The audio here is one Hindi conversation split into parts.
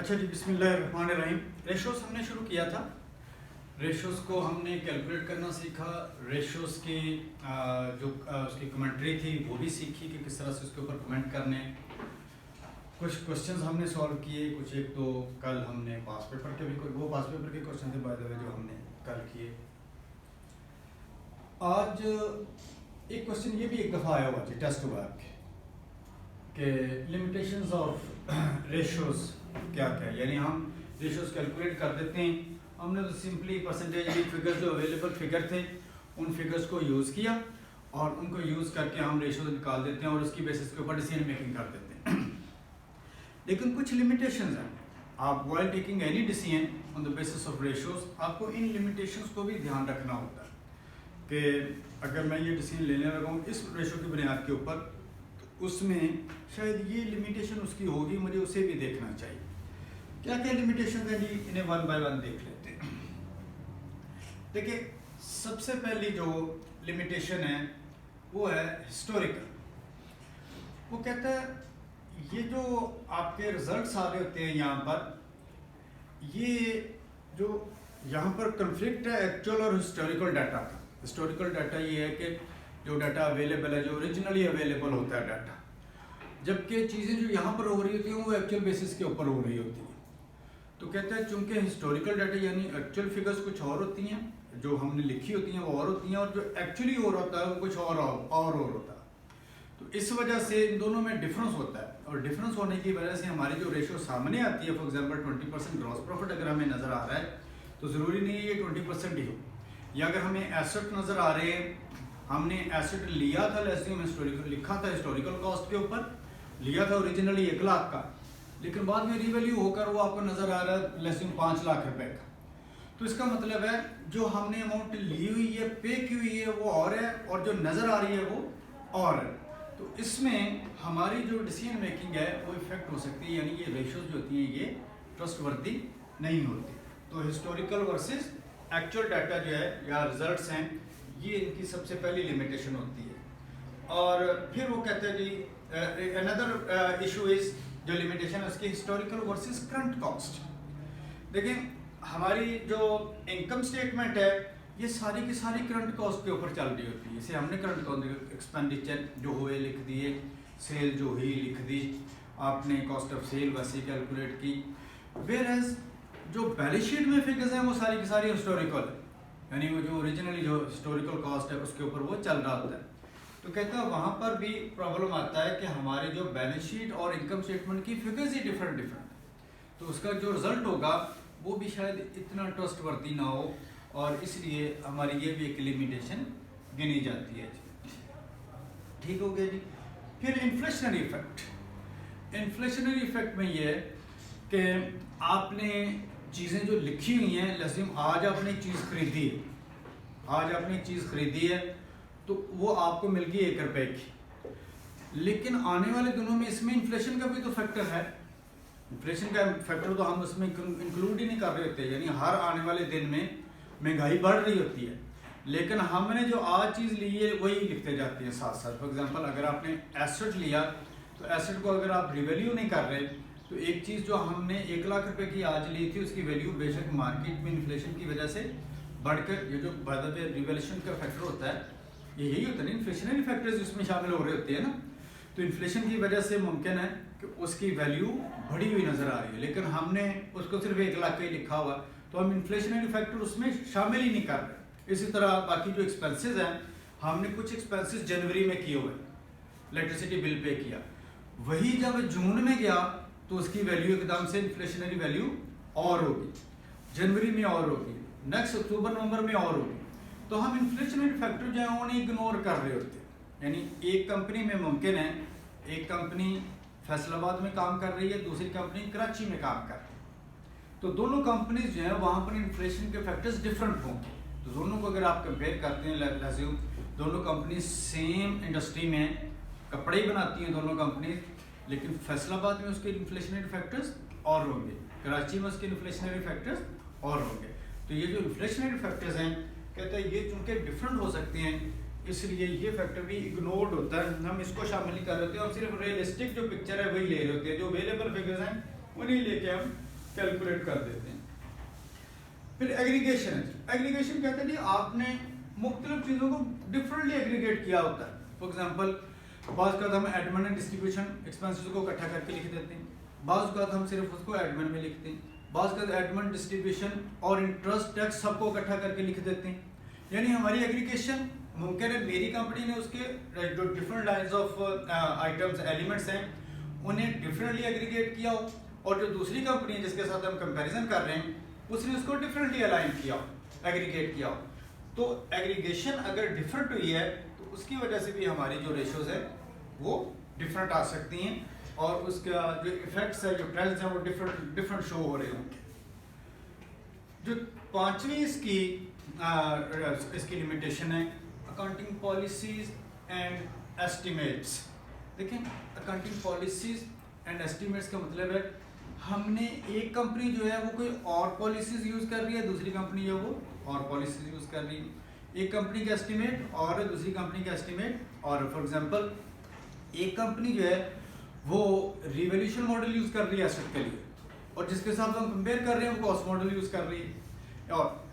अच्छा जी, बिस्मिल्लाहिर्रहमानिर्रहीम। रेशोस हमने शुरू किया था। रेशोस को हमने कैलकुलेट करना सीखा। रेशोस की उसकी कमेंट्री थी वो भी सीखी कि किस तरह से उसके ऊपर कमेंट करने। कुछ क्वेश्चंस हमने सॉल्व किए, कुछ एक तो कल हमने पास पेपर के भी वो पास पेपर के क्वेश्चन थे बाय द वे जो हमने कल किए। आज एक क्वेश्चन ये भी एक दफ़ा आया हुआ था टेस्ट हुआ के लिमिटेशंस ऑफ रेशोस क्या क्या, यानी हम रेशोस कैलकुलेट कर देते हैं। हमने तो सिंपली परसेंटेज फिगर्स जो अवेलेबल फिगर थे उन फिगर्स को यूज़ किया और उनको यूज़ करके हम रेशोस निकाल देते हैं और उसकी बेसिस के ऊपर डिसीजन मेकिंग कर देते हैं। लेकिन कुछ लिमिटेशंस हैं। आप while taking any decision on the basis of ratios आपको इन लिमिटेशंस को भी ध्यान रखना होता है कि अगर मैं ये डिसीजन लेने लगा हूँ इस रेशो की बुनियाद के ऊपर, तो उसमें शायद ये लिमिटेशन उसकी होगी, मुझे उसे भी देखना चाहिए। क्या क्या लिमिटेशन है जी, इन्हें वन बाय वन देख लेते हैं। देखिए, सबसे पहली जो लिमिटेशन है वो है हिस्टोरिकल। वो कहता है ये जो आपके रिजल्ट्स आ रहे होते हैं यहाँ पर, ये जो यहाँ पर कन्फ्लिक्ट है एक्चुअल और हिस्टोरिकल डाटा का। हिस्टोरिकल डाटा ये है कि जो डाटा अवेलेबल है, जो ओरिजिनली अवेलेबल होता है डाटा, जबकि चीज़ें जो यहाँ पर हो रही होती हैं वो एक्चुअल बेसिस के ऊपर हो रही होती हैं। तो कहते हैं चूंकि हिस्टोरिकल डाटा यानी एक्चुअल फिगर्स कुछ और होती हैं, जो हमने लिखी होती हैं वो और होती हैं, और जो एक्चुअली हो रहा होता है वो कुछ और होता है। तो इस वजह से इन दोनों में डिफरेंस होता है, और डिफरेंस होने की वजह से हमारी जो रेशो सामने आती है, फॉर एग्जाम्पल 20% ग्रॉस प्रॉफिट अगर हमें नज़र आ रहा है तो ज़रूरी नहीं है ये 20% ही हो। या अगर हमें एसेट नज़र आ रहे हैं, हमने एसेट लिया था हिस्टोरिकल लिखा था, हिस्टोरिकल कॉस्ट के ऊपर लिया था ओरिजिनली 1 लाख का, लेकिन बाद में रीवैल्यू होकर वो आपको नज़र आ रहा है लेस देन 5 लाख रुपए का। तो इसका मतलब है जो हमने अमाउंट ली हुई है, पे की हुई है वो और है, और जो नज़र आ रही है वो और है। तो इसमें हमारी जो डिसीजन मेकिंग है वो इफेक्ट हो सकती है, यानी ये रेशोज जो होती हैं ये ट्रस्टवर्दी नहीं होती। तो हिस्टोरिकल वर्सेस एक्चुअल डाटा जो है या रिजल्ट्स हैं, ये इनकी सबसे पहली लिमिटेशन होती है। और फिर वो कहते हैं जी अनदर इशू इज जो लिमिटेशन है उसकी हिस्टोरिकल वर्सेस करंट कॉस्ट। देखें, हमारी जो इनकम स्टेटमेंट है ये सारी की सारी करंट कॉस्ट के ऊपर चल रही होती है। इसे हमने करंट कॉस्ट एक्सपेंडिचर जो हुए लिख दिए, सेल जो हुई लिख दी, आपने कॉस्ट ऑफ सेल वैसे कैलकुलेट की। वेयर एज जो बैलेंस शीट में फिगर्स हैं वो सारी की सारी हिस्टोरिकल है, यानी वो जो ओरिजिनली जो हिस्टोरिकल कॉस्ट है उसके ऊपर वो चल रहा होता है। तो कहता है वहाँ पर भी प्रॉब्लम आता है कि हमारे जो बैलेंस शीट और इनकम स्टेटमेंट की फिगर्स ही डिफरेंट, तो उसका जो रिजल्ट होगा वो भी शायद इतना ट्रस्टवर्दी ना हो, और इसलिए हमारी ये भी एक लिमिटेशन गिनी जाती है। ठीक हो गया जी। फिर इन्फ्लेशनरी इफेक्ट। इन्फ्लेशनरी इफेक्ट में ये है कि आपने चीज़ें जो लिखी हुई हैं, लसीम आज आपने एक चीज़ खरीदी है, आज आपने एक चीज़ खरीदी है तो वो आपको मिल गई 1 रुपए की, लेकिन आने वाले दिनों में इसमें इन्फ्लेशन का भी तो फैक्टर है। इन्फ्लेशन का फैक्टर तो हम उसमें इंक्लूड ही नहीं कर रहे होते, यानी हर आने वाले दिन में महंगाई बढ़ रही होती है, लेकिन हमने जो आज चीज़ ली है वही लिखते जाते हैं साथ साथ। फॉर एग्जांपल अगर आपने एसेट लिया तो एसेट को अगर आप रिवैल्यू नहीं कर रहे तो एक चीज़ जो हमने 1 लाख रुपए की आज ली थी उसकी वैल्यू बेशक मार्केट में इन्फ्लेशन की वजह से बढ़कर, ये जो बाय द वे रिवैल्यूएशन का फैक्टर होता है यही होता है ना, इन्फ्लेशनरी फैक्टर्स उसमें शामिल हो रहे होते हैं ना। तो इन्फ्लेशन की वजह से मुमकिन है कि उसकी वैल्यू बढ़ी हुई नज़र आ रही है, लेकिन हमने उसको सिर्फ 1 लाख का ही लिखा हुआ, तो हम इन्फ्लेशनरी फैक्टर उसमें शामिल ही नहीं कर रहे। इसी तरह बाकी जो एक्सपेंसेस हैं, हमने कुछ एक्सपेंसेस जनवरी में किए हुए, इलेक्ट्रिसिटी बिल पे किया, वही जब जून में गया तो उसकी वैल्यू एकदम से इन्फ्लेशनरी वैल्यू और होगी, जनवरी में और होगी, नेक्स्ट अक्टूबर नवंबर में और होगी। तो हम इन्फ्लेशनरी फैक्टर जो है उन्हें इग्नोर कर रहे होते हैं। यानी एक कंपनी में मुमकिन है, एक कंपनी फैसलाबाद में काम कर रही है, दूसरी कंपनी कराची में काम कर रही है, तो दोनों कंपनीज जो है वहाँ पर इन्फ्लेशन के फैक्टर्स डिफरेंट होंगे। तो दोनों को अगर आप कंपेयर करते हैं, दोनों कंपनी सेम इंडस्ट्री में कपड़े ही बनाती हैं दोनों कंपनी, लेकिन फैसलाबाद में उसके इन्फ्लेशनरी फैक्टर्स और होंगे, कराची में उसके इन्फ्लेशनरी फैक्टर्स और होंगे। तो ये जो इन्फ्लेशनरी फैक्टर्स हैं, कहते हैं ये चूँकि डिफरेंट हो सकते हैं, इसलिए ये फैक्टर भी इग्नोर्ड होता है, हम इसको शामिल नहीं कर रहे होते हैं, और सिर्फ रियलिस्टिक जो पिक्चर है वही ले रहे होते हैं, जो अवेलेबल फिगर्स हैं उन्हीं लेके हम कैलकुलेट कर देते हैं। फिर एग्रीगेशन है। एग्रीगेशन कहते हैं जी आपने मुख्तलिफ चीज़ों को डिफरेंटली एग्रीगेट किया होता है। फॉर एग्जांपल बाज़ का हम एडमिन एंड डिस्ट्रीब्यूशन एक्सपेंसेस को इकट्ठा करके लिख देते हैं, बाज़ का हम सिर्फ उसको एडमिन में लिखते हैं, बाज़ का एडमिन डिस्ट्रीब्यूशन और इंटरेस्ट टैक्स सबको इकट्ठा करके लिख देते हैं। यानी हमारी एग्रीगेशन मुमकिन है मेरी कंपनी ने उसके जो different lines of items elements हैं उन्हें डिफरेंटली एग्रीगेट किया हो, और जो दूसरी कंपनी है जिसके साथ हम कंपैरिजन कर रहे हैं उसने उसको डिफरेंटली अलाइन किया हो, एग्रीगेट किया हो। तो एग्रीगेशन अगर डिफरेंट हुई है तो उसकी वजह से भी हमारी जो रेशोज है वो डिफरेंट आ सकती हैं और उसका जो इफेक्ट्स है, जो ट्रेंड्स हैं वो डिफरेंट शो हो रहे होंगे। जो पांचवी इसकी लिमिटेशन है अकाउंटिंग पॉलिसीज एंड एस्टिमेट्स। देखें अकाउंटिंग पॉलिसीज एंड एस्टिमेट्स का मतलब है हमने एक कंपनी जो है वो कोई और पॉलिसीज यूज कर रही है, दूसरी कंपनी जो है वो और पॉलिसीज यूज कर रही है। एक कंपनी का एस्टिमेट और दूसरी कंपनी का एस्टिमेट, और फॉर एग्जांपल एक कंपनी जो है वो रिवैल्यूएशन मॉडल यूज कर रही है एसेट के लिए और जिसके साथ हम कंपेयर कर रहे हैं वो कॉस्ट मॉडल यूज कर रही है, और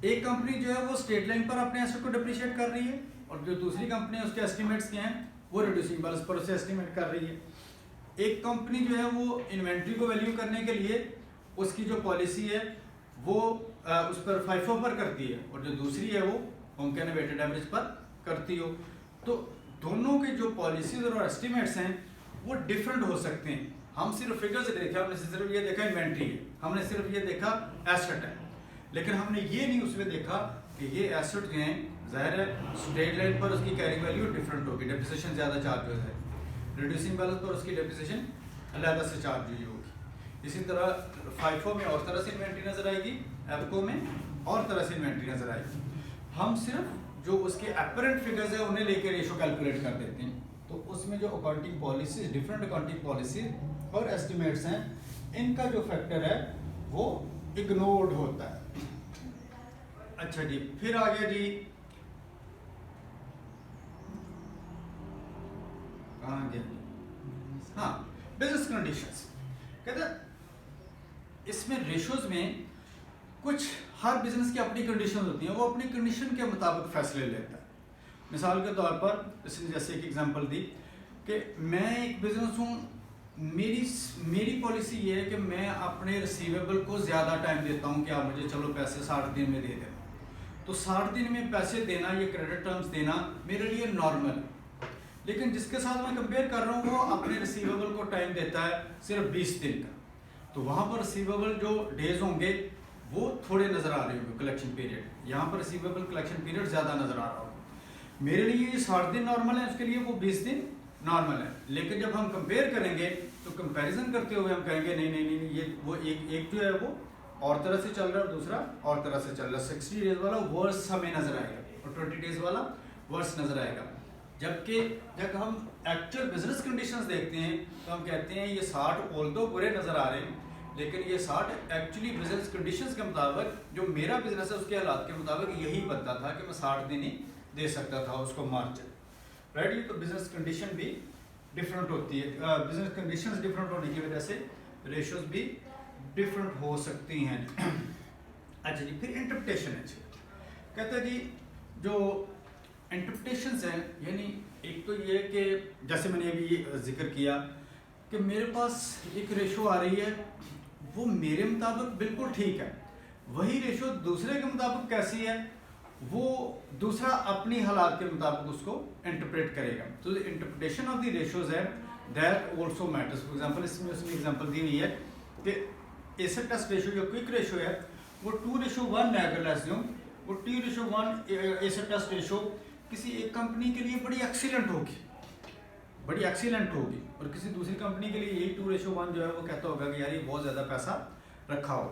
एक कंपनी जो है वो स्ट्रेट लाइन पर अपने एसेट को डिप्रिशिएट कर रही है और जो दूसरी कंपनी है उसके एस्टिमेट्स क्या हैं वो रिड्यूसिंग बैलेंस पर उसे एस्टिमेट कर रही है। एक कंपनी जो है वो इन्वेंट्री को वैल्यू करने के लिए उसकी जो पॉलिसी है वो उस पर FIFO पर करती है और जो दूसरी है वो मुमकिन है वेटेड एवरेज पर करती हो। तो दोनों के जो पॉलिसीज और एस्टिमेट्स हैं वो डिफरेंट हो सकते हैं। हम सिर्फ फिगर्स देखे, हमने सिर्फ ये देखा इन्वेंट्री है, हमने सिर्फ ये देखा एसेट है, लेकिन हमने ये नहीं उसमें देखा कि ये एसेट जो हैं ज़ाहिर है स्ट्रेट लाइन पर उसकी कैरिंग वैल्यू डिफरेंट होगी, डेप्रिसिएशन ज़्यादा चार्ज हो जाए, रिड्यूसिंग बैलेंस पर उसकी डेप्रिसिएशन अलग से चार्ज हुई होगी। इसी तरह FIFO में और तरह से इन्वेंट्री नज़र आएगी, एप्को में और तरह से इन्वेंट्री नज़र आएगी। हम सिर्फ जो उसके अपरेंट फिगर्स है उन्हें लेकर रेशो कैलकुलेट कर देते हैं, तो उसमें जो accounting policies different accounting policies और एस्टिमेट्स हैं इनका जो फैक्टर है वो इग्नोर्ड होता है। अच्छा जी, फिर आ गया जी कहाँ गया जी, हाँ बिजनेस कंडीशंस। कहते हैं इसमें रेशोज में कुछ हर बिजनेस की अपनी कंडीशन होती हैं, वो अपनी कंडीशन के मुताबिक फैसले लेता है। मिसाल के तौर पर इसने जैसे एक एग्जांपल दी कि मैं एक बिजनेस हूँ, मेरी पॉलिसी ये है कि मैं अपने रिसीवेबल को ज़्यादा टाइम देता हूँ कि आप मुझे चलो पैसे 60 दिन में दे दें, तो 60 दिन में पैसे देना, ये क्रेडिट टर्म्स देना मेरे लिए नॉर्मल है। लेकिन जिसके साथ मैं कंपेयर कर रहा हूँ वो अपने रिसीवेबल को टाइम देता है सिर्फ 20 दिन का, तो वहाँ पर रिसीवेबल जो डेज होंगे वो थोड़े नज़र आ रहे होंगे कलेक्शन पीरियड, यहाँ पर रिसीवेबल कलेक्शन पीरियड ज़्यादा नज़र आ रहा होगा। मेरे लिए ये 60 दिन नॉर्मल है, उसके लिए वो 20 दिन नॉर्मल है। लेकिन जब हम कंपेयर करेंगे तो कंपैरिजन करते हुए हम कहेंगे नहीं नहीं नहीं, ये वो एक जो है वो और तरह से चल रहा है और दूसरा और तरह से चल रहा है। 60 डेज वाला वर्स हमें नज़र आएगा और 20 डेज वाला वर्स नज़र आएगा। जबकि जब हम एक्चुअल बिजनेस कंडीशंस देखते हैं तो हम कहते हैं ये 60 ऑल्दो बुरे नज़र आ रहे हैं, लेकिन ये 60 एक्चुअली बिजनेस कंडीशंस के मुताबिक जो मेरा बिजनेस है उसके हालात के मुताबिक यही बनता था कि मैं 60 दिन ही दे सकता था उसको मार्जिन, राइट। तो बिजनेस कंडीशन भी डिफरेंट होती है, बिजनेस कंडीशंस डिफरेंट होने की वजह से रेशोज भी डिफरेंट हो सकती हैं। अच्छा जी, फिर इंटरप्रिटेशन है जी। कहते हैं जी जो इंटरप्रिटेशंस हैं, यानी एक तो ये कि जैसे मैंने अभी जिक्र किया कि मेरे पास एक रेशो आ रही है वो मेरे मुताबिक बिल्कुल ठीक है, वही रेशो दूसरे के मुताबिक कैसी है वो दूसरा अपनी हालात के मुताबिक उसको इंटरप्रेट करेगा। तो इंटरप्रिटेशन ऑफ द रेशोज है that also matters. For example इसमें उसमें एग्जांपल दी हुई है कि एसेट टेस्ट रेशो जो क्विक रेशो है वो 2:1 है, अगर लेस दूं वो 2:1 एसेट टेस्ट रेशो किसी एक कंपनी के लिए बड़ी एक्सीलेंट होगी और किसी दूसरी कंपनी के लिए यही 2:1 जो है वो कहता होगा कि यार ये बहुत ज़्यादा पैसा रखा हो।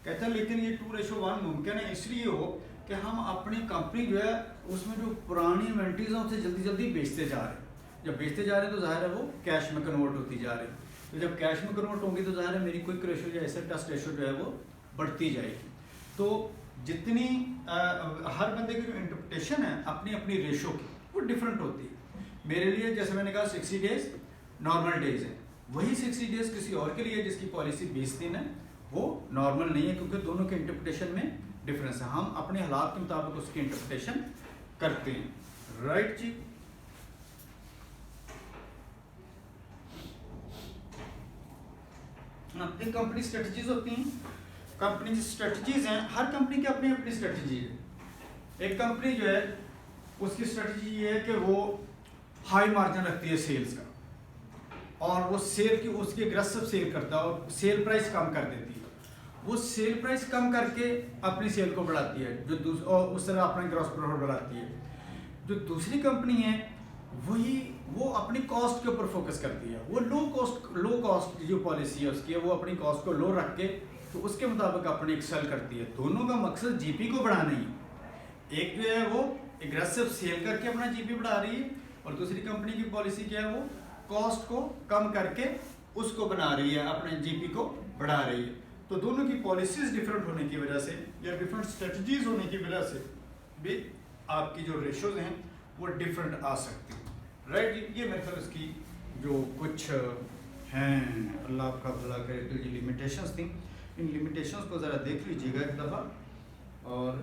कहता है लेकिन ये 2:1 मुमकिन है इसलिए हो कि हम अपनी कंपनी जो है उसमें जो पुरानी इन्वेंट्रीज हैं उसे जल्दी जल्दी बेचते जा रहे हैं। जब बेचते जा रहे हैं तो जाहिर है वो कैश में कन्वर्ट होती जा रही है, तो जब कैश में कन्वर्ट होंगी तो जाहिर है मेरी क्विक रेशो या एसेट टेस्ट रेशो जो है वो बढ़ती जाएगी। तो जितनी हर बंदे की जो इंटरप्रिटेशन है अपनी अपनी रेशो की वो डिफरेंट होती है। मेरे लिए जैसे मैंने कहा 60 डेज नॉर्मल डेज है, वही 60 डेज किसी और के लिए जिसकी पॉलिसी 20 दिन है वो नॉर्मल नहीं है, क्योंकि दोनों के इंटरप्रिटेशन में डिफरेंस है। हम अपने हालात के मुताबिक उसकी इंटरप्रिटेशन करते हैं। राइट जी। अपनी कंपनी स्ट्रेटजीज होती हैं। कंपनी की स्ट्रेटजीज हैं, हर कंपनी की अपनी अपनी स्ट्रेटजी है। एक कंपनी जो है उसकी स्ट्रेटजी ये है कि वो हाई मार्जिन रखती है सेल्स का, और वो सेल की उसकी एग्रेसिव सेल करता है और सेल प्राइस कम कर देती है। वो सेल प्राइस कम करके अपनी सेल को बढ़ाती है, और उस तरह अपना ग्रॉस प्रॉफिट बढ़ाती है। जो दूसरी कंपनी है वो अपनी कॉस्ट के ऊपर फोकस करती है। वो लो कॉस्ट जो पॉलिसी है उसकी है, वो अपनी कॉस्ट को लो रख के तो उसके मुताबिक अपनी एक्सेल करती है। दोनों का मकसद जीपी को बढ़ाना ही। एक जो है वो एग्रेसिव सेल करके अपना जीपी बढ़ा रही है, और दूसरी कंपनी की पॉलिसी क्या है, वो कॉस्ट को कम करके उसको बना रही है, अपने जीपी को बढ़ा रही है। तो दोनों की पॉलिसीज डिफरेंट होने की वजह से या डिफरेंट स्ट्रेटजीज होने की वजह से भी आपकी जो रेशोज हैं वो डिफरेंट आ सकती हैं। राइट। ये मेरे ख्याल इसकी जो कुछ हैं, अल्लाह आपका भला करे, तो ये लिमिटेशंस थी। इन लिमिटेशंस को ज़रा देख लीजिएगा एक दफ़ा, और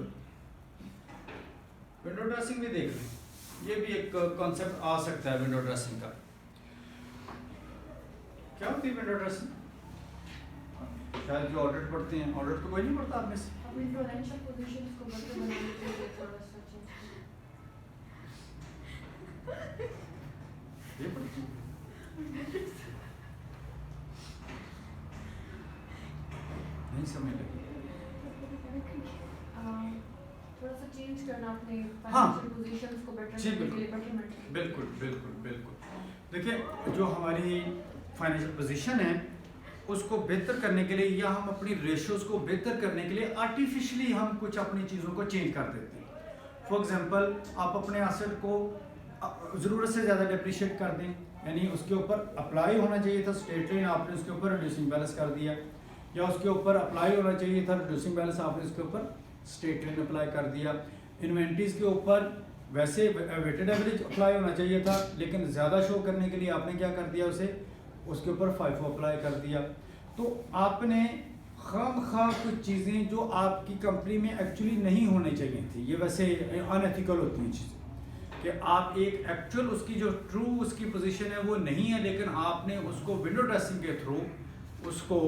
विंडो ड्रेसिंग भी देख लें। ये भी एक कॉन्सेप्ट आ सकता है विंडो ड्रेसिंग का। क्या होती है विंडो ड्रेसिंग? शायद जो ऑडिट पढ़ते हैं, ऑडिट तो कोई नहीं पढ़ता आप में से। ये पढ़ती हैं? नहीं समझ लगी। थोड़ा सा चेंज करना अपने फाइनेंशियल पोजीशंस को बेटर जी, करने के लिए बिल्कुल betterment। बिल्कुल बिल्कुल बिल्कुल। देखिए, जो हमारी फाइनेंशियल पोजीशन है उसको बेहतर करने के लिए, या हम अपनी रेशियोज को बेहतर करने के लिए आर्टिफिशियली हम कुछ अपनी चीज़ों को चेंज कर देते हैं। फॉर एग्जांपल, आप अपने एसेट को ज़रूरत से ज़्यादा डिप्रिशिएट कर दें, यानी उसके ऊपर अप्लाई होना चाहिए था स्ट्रेट लाइन, आपने उसके ऊपर रिड्यूसिंग बैलेंस कर दिया, या उसके ऊपर अप्लाई होना चाहिए था रिड्यूसिंग बैलेंस, आपने उसके ऊपर स्ट्रेट लाइन अप्लाई कर दिया। इन्वेंट्रीज के ऊपर वैसे वेटेड एवरेज अप्लाई होना चाहिए था, लेकिन ज़्यादा शो करने के लिए आपने क्या कर दिया, उसे उसके ऊपर FIFO अप्लाई कर दिया। तो आपने खाम कुछ चीज़ें जो आपकी कंपनी में एक्चुअली नहीं होनी चाहिए थी, ये वैसे अनएथिकल होती हैं चीज़ें, कि आप एक एक्चुअल उसकी जो ट्रू उसकी पोजीशन है वो नहीं है, लेकिन आपने उसको विंडो ड्रेसिंग के थ्रू उसको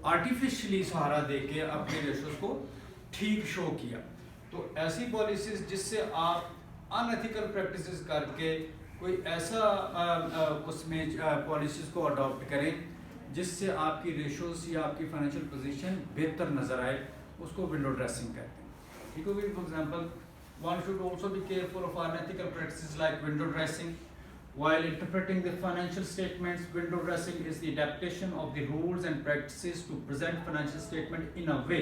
आर्टिफिशियली सहारा दे के अपने रेशोज को ठीक शो किया। तो ऐसी पॉलिसीज जिससे आप अनएथिकल प्रैक्टिसेस करके कोई ऐसा उसमें पॉलिसीज को अडॉप्ट करें जिससे आपकी रेशोज या आपकी फाइनेंशियल पोजीशन बेहतर नज़र आए, उसको विंडो ड्रेसिंग कहते हैं। ठीक होगी। For example, one should also be careful of unethical practices like window dressing. While interpreting the financial statements, window dressing is the adaptation of the rules and practices to present financial statement in a way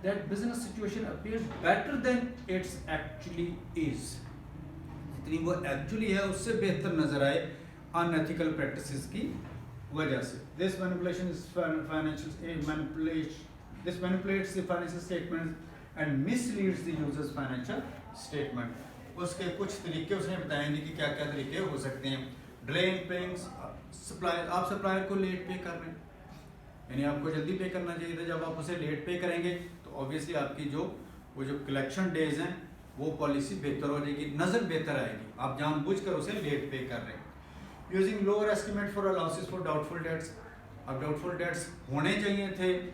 that business situation appears better than it actually is. जितनी वो एक्चुअली है उससे बेहतर नजर आए अनएथिकल प्रैक्टिसेस की वजह से। This manipulation is this manipulates the financial statements and misleads the user's financial statement. उसके कुछ तरीके उसने बताएंगे कि क्या क्या तरीके हो सकते हैं। डिलेइंग पेइंग्स, सप्लायर, आप सप्लायर को लेट पे कर रहे हैं, यानी आपको जल्दी पे करना चाहिए था, जब आप उसे लेट पे करेंगे तो ऑब्वियसली आपकी वो जो कलेक्शन डेज हैं वो पॉलिसी बेहतर हो जाएगी, नज़र बेहतर आएगी। आप जानबूझकर उसे लेट पे कर रहे हैं। Using lower estimate for allowances for doubtful debts, अब डाउटफुल डेट्स होने चाहिए थे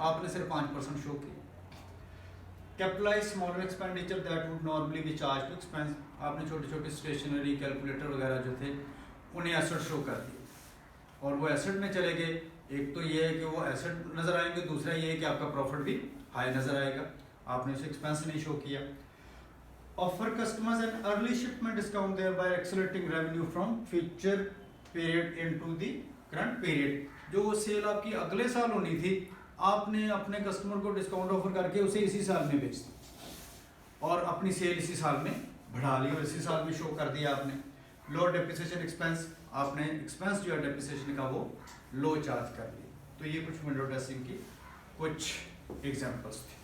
आपने सिर्फ 5% शो किया। Capitalise smaller expenditure that would normally be charge to expense, आपने छोटे छोटे स्टेशनरी कैलकुलेटर वगैरह जो थे उन्हें एसेट शो कर दिए, और वो एसेट में चले गए। एक तो ये है कि वो एसेट नज़र आएंगे, दूसरा ये है कि आपका प्रॉफिट भी हाई नज़र आएगा, आपने उसे एक्सपेंस नहीं शो किया। Offer customers an early shipment discount thereby accelerating revenue from future period into the current period, जो वो सेल आपकी अगले साल होनी थी आपने अपने कस्टमर को डिस्काउंट ऑफर करके उसे इसी साल में बेच दी और अपनी सेल इसी साल में बढ़ा ली और इसी साल में शो कर दिया आपने। लो डेप्रिसिएशन एक्सपेंस, आपने एक्सपेंस जो है डेप्रिसिएशन का वो लो चार्ज कर लिया। तो ये कुछ विंडो ड्रेसिंग की कुछ एग्जांपल्स थे।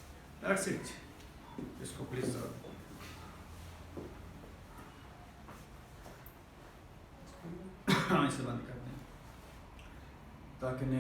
That's it. इसको प्लीज इसे बंद कर दें ताकि